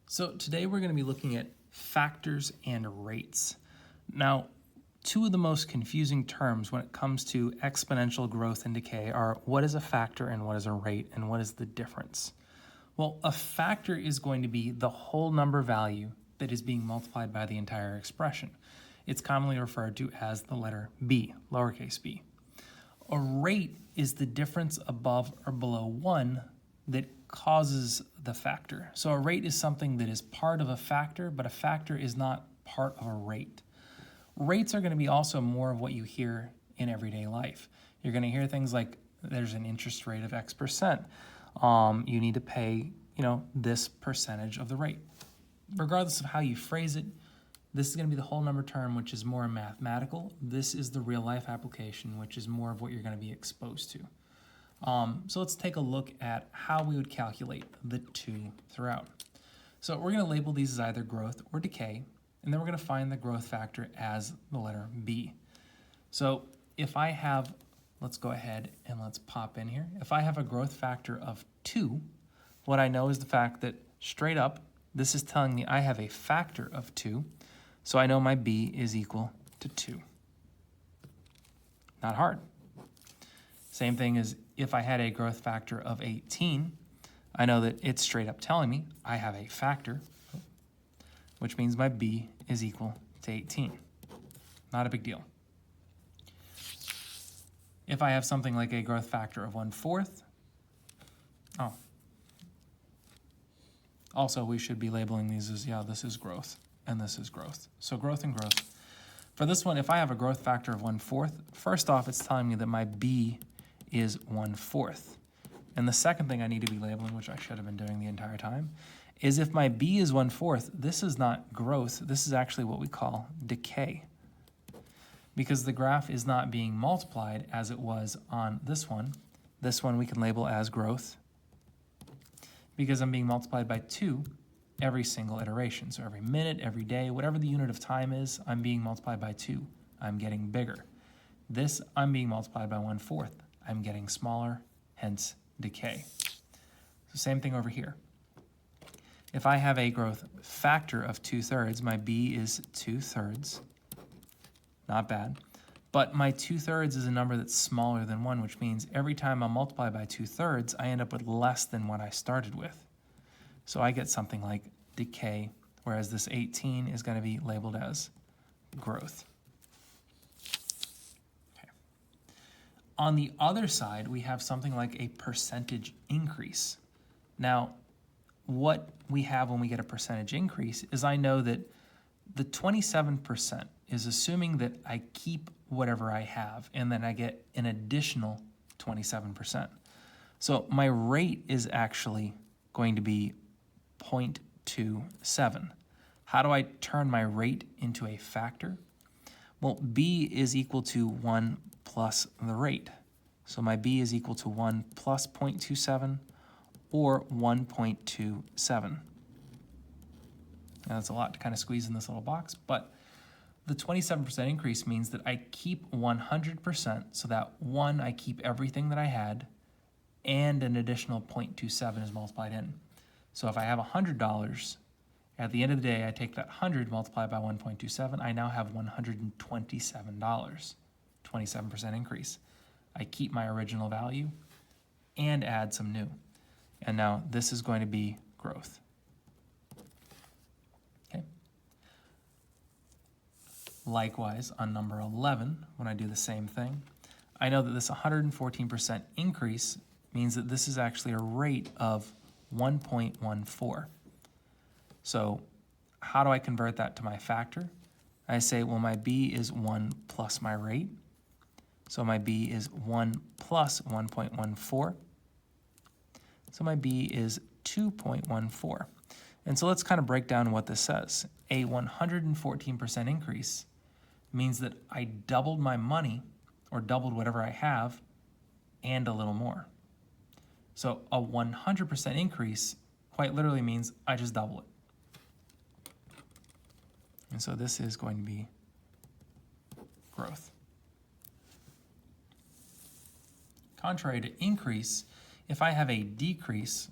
So today we're going to be looking at factors and rates. Now, two of the most confusing terms when it comes to exponential growth and decay are what is a factor and what is a rate, and what is the difference? Well, a factor is going to be the whole number value that is being multiplied by the entire expression. It's commonly referred to as the letter b, lowercase b. A rate is the difference above or below 1 that causes the factor. So a rate is something that is part of a factor, but a factor is not part of a rate. Rates are going to be also more of what you hear in everyday life. You're going to hear things like there's an interest rate of X percent. You need to pay, this percentage of the rate. Regardless of how you phrase it, this is going to be the whole number term, which is more mathematical. This is the real life application, which is more of what you're going to be exposed to. So let's take a look at how we would calculate the two throughout. So we're going to label these as either growth or decay, and then we're going to find the growth factor as the letter B. So if I have, let's go ahead and let's pop in here. If I have a growth factor of 2, what I know is the fact that straight up, this is telling me I have a factor of 2, so I know my B is equal to 2. Not hard. Same thing as if I had a growth factor of 18, I know that it's straight up telling me I have a factor, which means my B is equal to 18. Not a big deal. If I have something like a growth factor of 1/4, also we should be labeling these as, this is growth and this is growth. So growth and growth. For this one, if I have a growth factor of 1/4, first off, it's telling me that my B is 1/4. And the second thing I need to be labeling, which I should have been doing the entire time, is if my B is 1/4, this is not growth, this is actually what we call decay. Because the graph is not being multiplied as it was on this one. This one we can label as growth because I'm being multiplied by 2 every single iteration. So every minute, every day, whatever the unit of time is, I'm being multiplied by 2. I'm getting bigger. This, I'm being multiplied by 1/4. I'm getting smaller, hence decay. So same thing over here. If I have a growth factor of 2/3, my B is 2/3. Not bad. But my 2/3 is a number that's smaller than 1, which means every time I multiply by 2/3, I end up with less than what I started with. So I get something like decay, whereas this 18 is going to be labeled as growth. Okay. On the other side, we have something like a percentage increase. Now, what we have when we get a percentage increase is I know that the 27% is assuming that I keep whatever I have, and then I get an additional 27%. So my rate is actually going to be 0.27. How do I turn my rate into a factor? Well, B is equal to 1 plus the rate. So my B is equal to 1 plus 0.27 or 1.27. Now that's a lot to kind of squeeze in this little box, but the 27% increase means that I keep 100%, so that 1, I keep everything that I had, and an additional 0.27 is multiplied in. So if I have $100, at the end of the day, I take that 100 multiplied by 1.27, I now have $127, 27% increase. I keep my original value and add some new. And now this is going to be growth. Likewise, on number 11, when I do the same thing, I know that this 114% increase means that this is actually a rate of 1.14. So how do I convert that to my factor? I say, well, my B is 1 plus my rate. So my B is 1 plus 1.14. So my B is 2.14. And so let's kind of break down what this says. A 114% increase means that I doubled my money, or doubled whatever I have, and a little more. So a 100% increase quite literally means I just double it. And so this is going to be growth. Contrary to increase, if I have a decrease,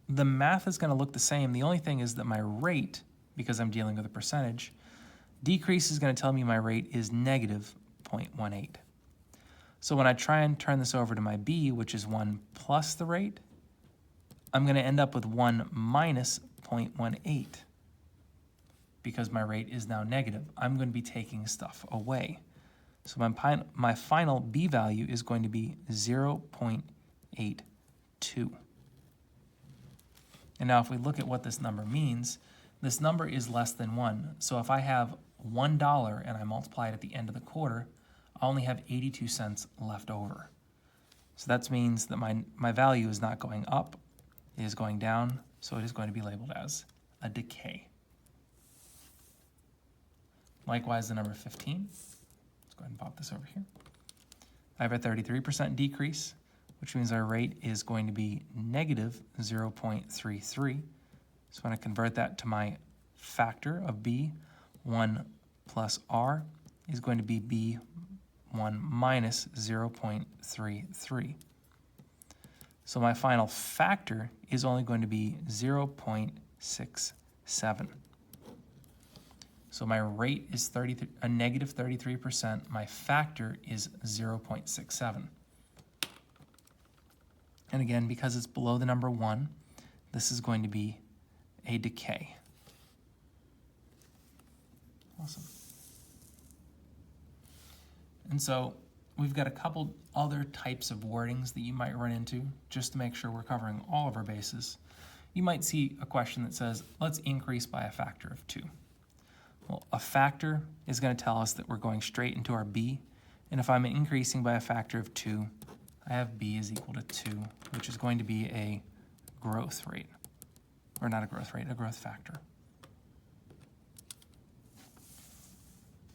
the math is going to look the same. The only thing is that my rate, because I'm dealing with a percentage, decrease is going to tell me my rate is negative 0.18. So when I try and turn this over to my b, which is 1 plus the rate, I'm going to end up with 1 minus 0.18 because my rate is now negative. I'm going to be taking stuff away. So my final b value is going to be 0.82. And now if we look at what this number means, this number is less than 1. So if I have $1 and I multiply it at the end of the quarter, I only have 82 cents left over. So that means that my value is not going up, it is going down, so it is going to be labeled as a decay. Likewise, the number 15, let's go ahead and pop this over here. I have a 33% decrease, which means our rate is going to be negative 0.33. So when I convert that to my factor of b, 1 plus r is going to be b1 minus 0.33. So my final factor is only going to be 0.67. So my rate is a negative 33%. My factor is 0.67. And again, because it's below the number 1, this is going to be a decay. Awesome. And so we've got a couple other types of wordings that you might run into just to make sure we're covering all of our bases. You might see a question that says, let's increase by a factor of 2. Well, a factor is going to tell us that we're going straight into our b, and if I'm increasing by a factor of 2, I have b is equal to 2, which is going to be a growth rate. Or not a growth rate, a growth factor.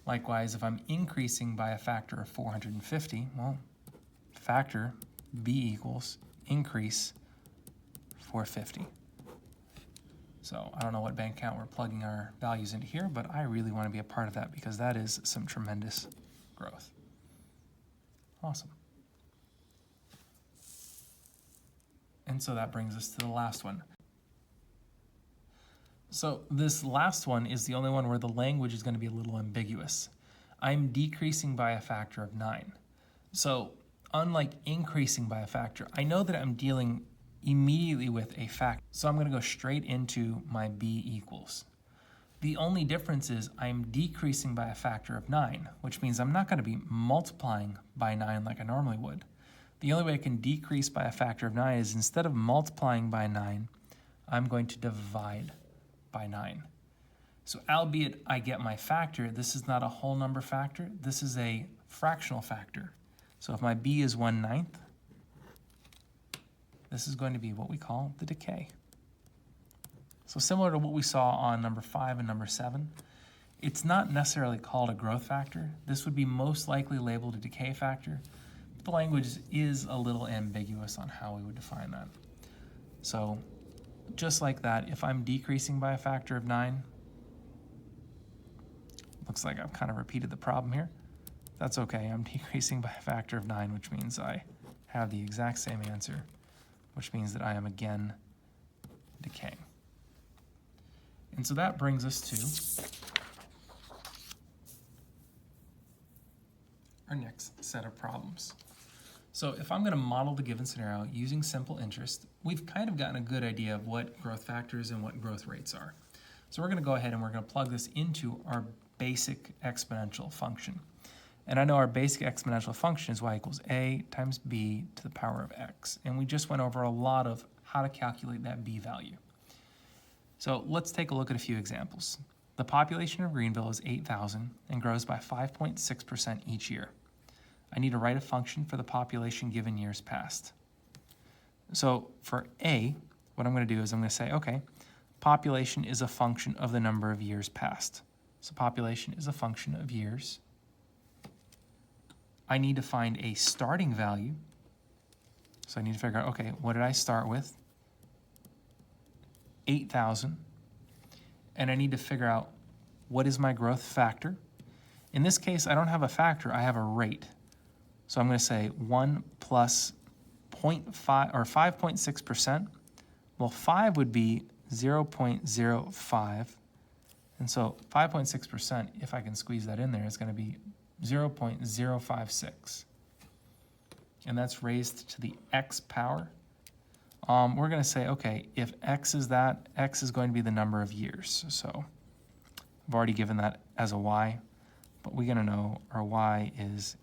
Likewise, if I'm increasing by a factor of 450, well, factor b equals increase 450. So I don't know what bank account we're plugging our values into here, but I really want to be a part of that because that is some tremendous growth. Awesome. And so that brings us to the last one. So this last one is the only one where the language is going to be a little ambiguous. I'm decreasing by a factor of 9. So unlike increasing by a factor, I know that I'm dealing immediately with a factor. So I'm going to go straight into my b equals. The only difference is I'm decreasing by a factor of 9, which means I'm not going to be multiplying by 9 like I normally would. The only way I can decrease by a factor of 9 is instead of multiplying by 9, I'm going to divide by 9. So albeit I get my factor, this is not a whole number factor, this is a fractional factor. So if my b is 1/9, this is going to be what we call the decay. So similar to what we saw on number 5 and number 7, it's not necessarily called a growth factor. This would be most likely labeled a decay factor. But the language is a little ambiguous on how we would define that. So just like that, if I'm decreasing by a factor of 9, looks like I've kind of repeated the problem here. That's okay, I'm decreasing by a factor of 9, which means I have the exact same answer, which means that I am again decaying. And so that brings us to our next set of problems. So if I'm going to model the given scenario using simple interest, we've kind of gotten a good idea of what growth factors and what growth rates are. So we're going to go ahead and we're going to plug this into our basic exponential function. And I know our basic exponential function is y equals a times b to the power of x. And we just went over a lot of how to calculate that b value. So let's take a look at a few examples. The population of Greenville is 8,000 and grows by 5.6% each year. I need to write a function for the population given years past. So for A, what I'm going to do is I'm going to say, okay, population is a function of the number of years past. So population is a function of years. I need to find a starting value. So I need to figure out, okay, what did I start with? 8,000. And I need to figure out what is my growth factor. In this case, I don't have a factor, I have a rate. So I'm going to say 1 plus 0.5 or 5.6%. Well, 5 would be 0.05. And so 5.6%, if I can squeeze that in there, is going to be 0.056. And that's raised to the x power. We're going to say, okay, if x is that, x is going to be the number of years. So I've already given that as a y, but we're going to know our y is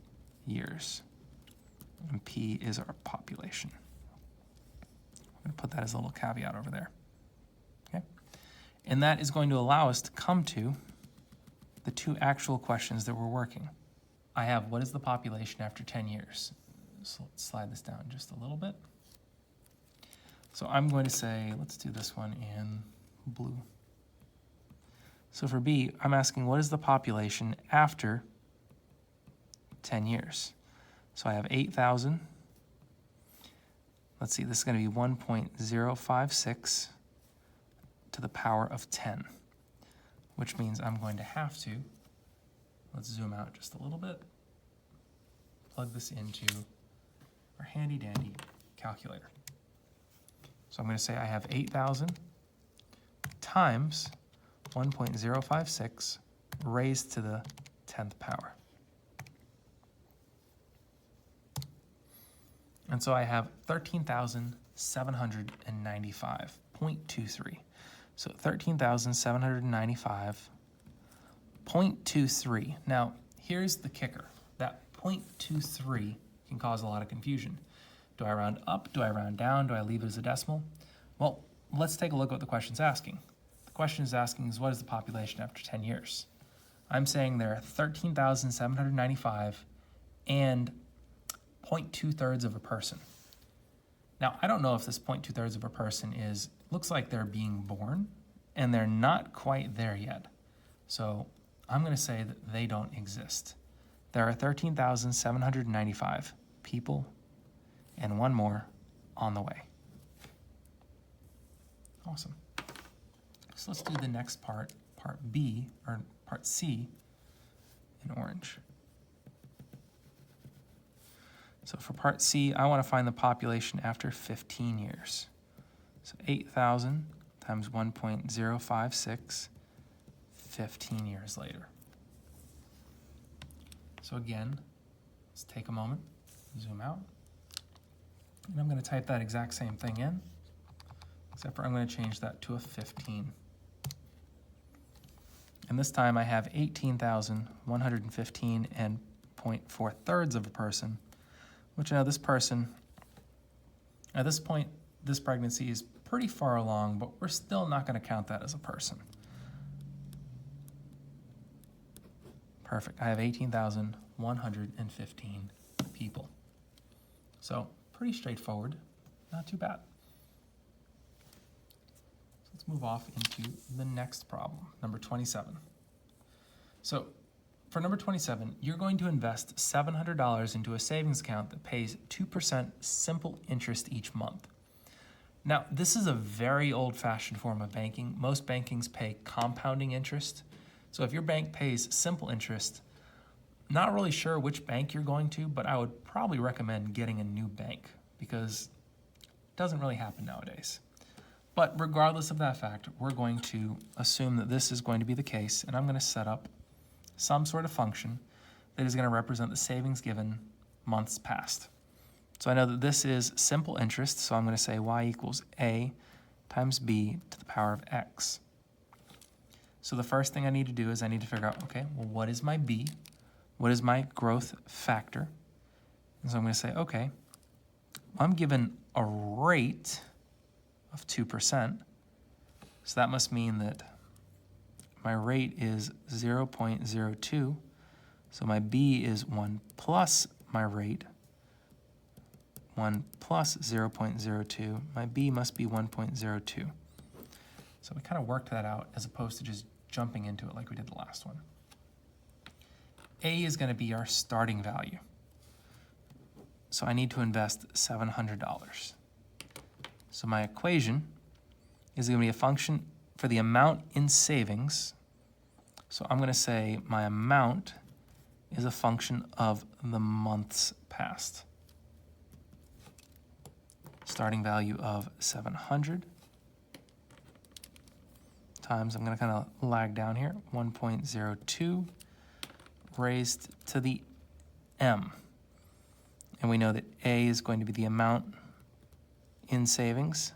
years. And p is our population. I'm going to put that as a little caveat over there. Okay? And that is going to allow us to come to the two actual questions that we're working. I have, what is the population after 10 years? So let's slide this down just a little bit. So I'm going to say, let's do this one in blue. So for B, I'm asking, what is the population after 10 years? So I have 8,000. Let's see, this is going to be 1.056 to the power of 10, which means I'm going to have to, let's zoom out just a little bit, plug this into our handy dandy calculator. So I'm going to say I have 8,000 times 1.056 raised to the 10th power. And so I have 13,795.23. So 13,795.23. Now, here's the kicker. That 0.23 can cause a lot of confusion. Do I round up? Do I round down? Do I leave it as a decimal? Well, let's take a look at what the question's asking. The question is asking is, what is the population after 10 years? I'm saying there are 13,795 and 0.2 of a person. Now, I don't know if this 0.2 of a person is, looks like they're being born, and they're not quite there yet. So I'm going to say that they don't exist. There are 13,795 people and one more on the way. Awesome. So let's do the next part, part B, or part C in orange. So for part C, I want to find the population after 15 years. So 8,000 times 1.056, 15 years later. So again, let's take a moment, zoom out. And I'm going to type that exact same thing in, except for I'm going to change that to a 15. And this time I have 18,115 and 0.4 of a person, which now this person, at this point, this pregnancy is pretty far along, but we're still not going to count that as a person. Perfect. I have 18,115 people. So pretty straightforward, not too bad. So let's move off into the next problem, number 27. So for number 27, you're going to invest $700 into a savings account that pays 2% simple interest each month. Now, this is a very old-fashioned form of banking. Most bankings pay compounding interest. So if your bank pays simple interest, not really sure which bank you're going to, but I would probably recommend getting a new bank because it doesn't really happen nowadays. But regardless of that fact, we're going to assume that this is going to be the case, and I'm going to set up some sort of function that is going to represent the savings given months past. So I know that this is simple interest, so I'm going to say y equals a times b to the power of x. So the first thing I need to do is I need to figure out, okay, well, what is my b? What is my growth factor? And so I'm going to say, okay, I'm given a rate of 2%, so that must mean that my rate is 0.02, so my b is 1 plus my rate, 1 plus 0.02, my b must be 1.02. So we kind of worked that out as opposed to just jumping into it like we did the last one. A is going to be our starting value. So I need to invest $700. So my equation is going to be a function for the amount in savings. So I'm going to say my amount is a function of the months past. Starting value of 700 times, I'm going to kind of lag down here, 1.02 raised to the m. And we know that A is going to be the amount in savings,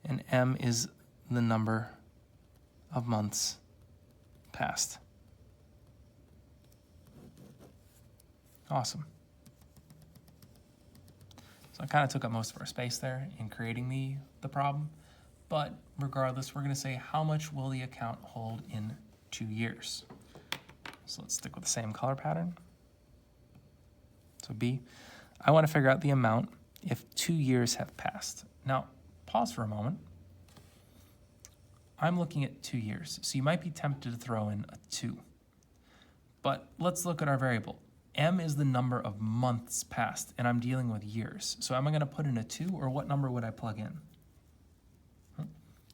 and M is the number of months passed. Awesome. So I kind of took up most of our space there in creating the problem, but regardless, we're going to say how much will the account hold in 2 years. So let's stick with the same color pattern. So B, I want to figure out the amount if 2 years have passed. Now, pause for a moment. I'm looking at 2 years, so you might be tempted to throw in a 2. But let's look at our variable. M is the number of months passed, and I'm dealing with years. So am I going to put in a 2, or what number would I plug in?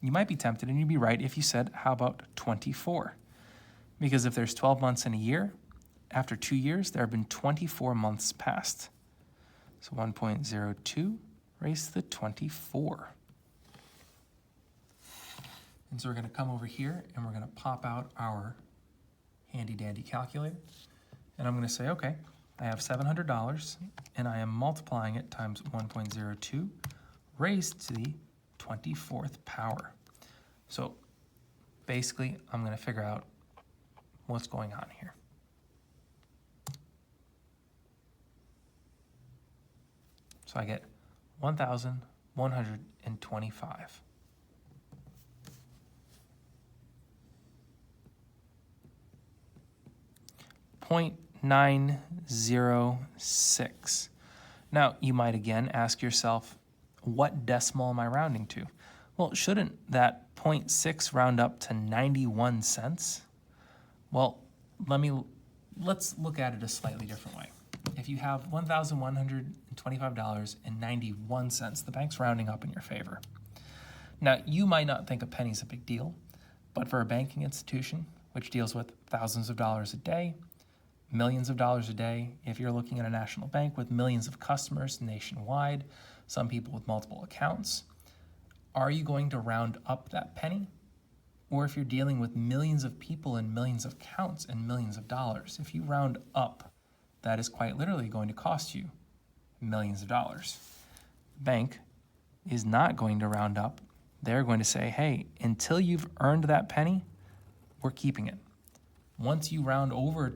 You might be tempted, and you'd be right if you said, how about 24? Because if there's 12 months in a year, after 2 years, there have been 24 months passed. So 1.02 raised to the 24. And so we're going to come over here, and we're going to pop out our handy-dandy calculator. And I'm going to say, okay, I have $700, and I am multiplying it times 1.02 raised to the 24th power. So basically, I'm going to figure out what's going on here. So I get 1,125. .906. Now, you might again ask yourself, what decimal am I rounding to? Well, shouldn't that 0.6 round up to 91 cents? Well, let's look at it a slightly different way. If you have $1,125.91, the bank's rounding up in your favor. Now, you might not think a penny's a big deal, but for a banking institution, which deals with thousands of dollars a day, millions of dollars a day, if you're looking at a national bank with millions of customers nationwide, some people with multiple accounts, are you going to round up that penny? Or if you're dealing with millions of people and millions of accounts and millions of dollars, if you round up, that is quite literally going to cost you millions of dollars. The bank is not going to round up. They're going to say, hey, until you've earned that penny, we're keeping it. Once you round over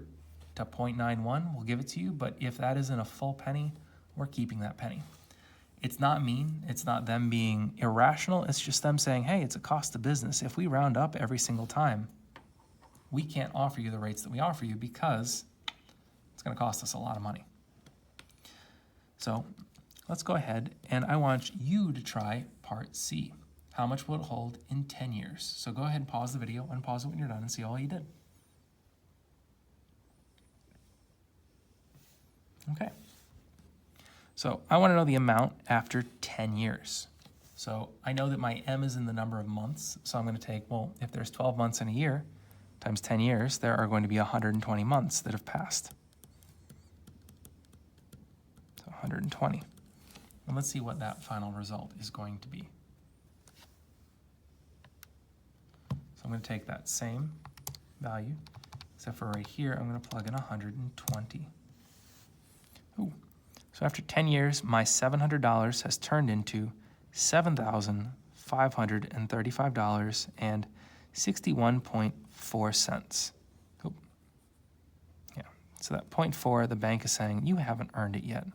to 0.91, we'll give it to you, but if that isn't a full penny, we're keeping that penny. It's not mean, it's not them being irrational, it's just them saying, hey, it's a cost of business. If we round up every single time, we can't offer you the rates that we offer you because it's going to cost us a lot of money. So let's go ahead, and I want you to try part C. How much will it hold in 10 years? So go ahead and pause the video, unpause it when you're done, and see all you did. Okay. So I want to know the amount after 10 years. So I know that my M is in the number of months, so I'm going to take, well, if there's 12 months in a year, times 10 years, there are going to be 120 months that have passed. So 120. And let's see what that final result is going to be. So I'm going to take that same value, except for right here, I'm going to plug in 120. Ooh. So after 10 years, my $700 has turned into $7,535.61.4. Oop. Yeah, so that 0.4, the bank is saying, you haven't earned it yet.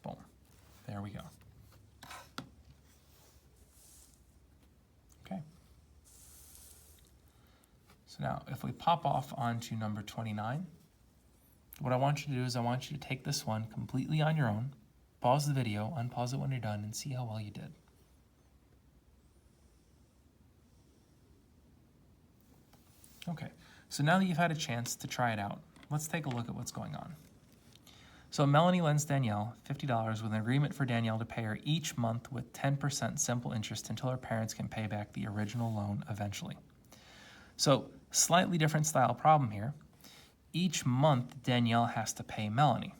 Boom. There we go. Okay. So now, if we pop off onto number 29, what I want you to do is I want you to take this one completely on your own, pause the video, unpause it when you're done, and see how well you did. Okay, so now that you've had a chance to try it out, let's take a look at what's going on. So Melanie lends Danielle $50 with an agreement for Danielle to pay her each month with 10% simple interest until her parents can pay back the original loan eventually. So slightly different style problem here. Each month, Danielle has to pay Melanie.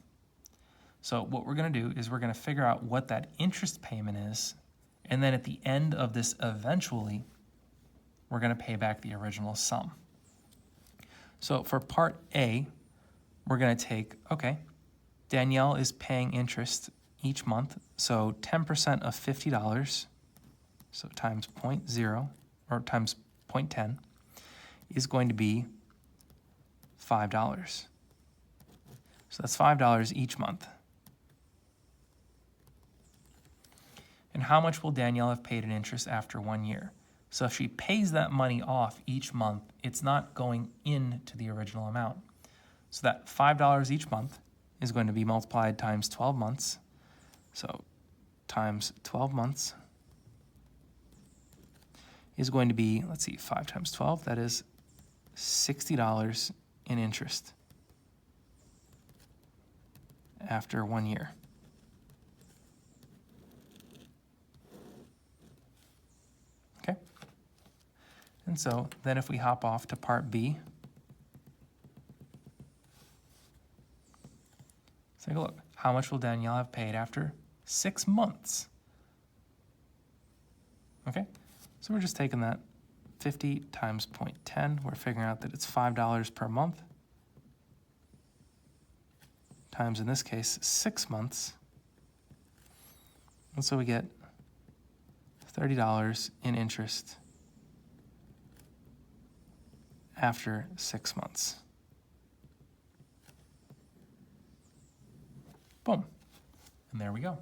So what we're going to do is we're going to figure out what that interest payment is And then at the end of this eventually, we're going to pay back the original sum. So for part A, we're going to take, okay, Danielle is paying interest each month, so 10% of $50, so times 0.0, or times 0.10, is going to be $5. So that's $5 each month. And how much will Danielle have paid in interest after 1 year? So if she pays that money off each month, it's not going into the original amount. So that $5 each month is going to be multiplied times 12 months. So times 12 months is going to be, let's see, 5 times 12, that is $60 in interest after 1 year. Okay? And so then if we hop off to part B, let's take a look. How much will Danielle have paid after 6 months? Okay, so we're just taking that 50 times 0.10. We're figuring out that it's $5 per month times, in this case, 6 months. And so we get $30 in interest after 6 months. Boom. And there we go.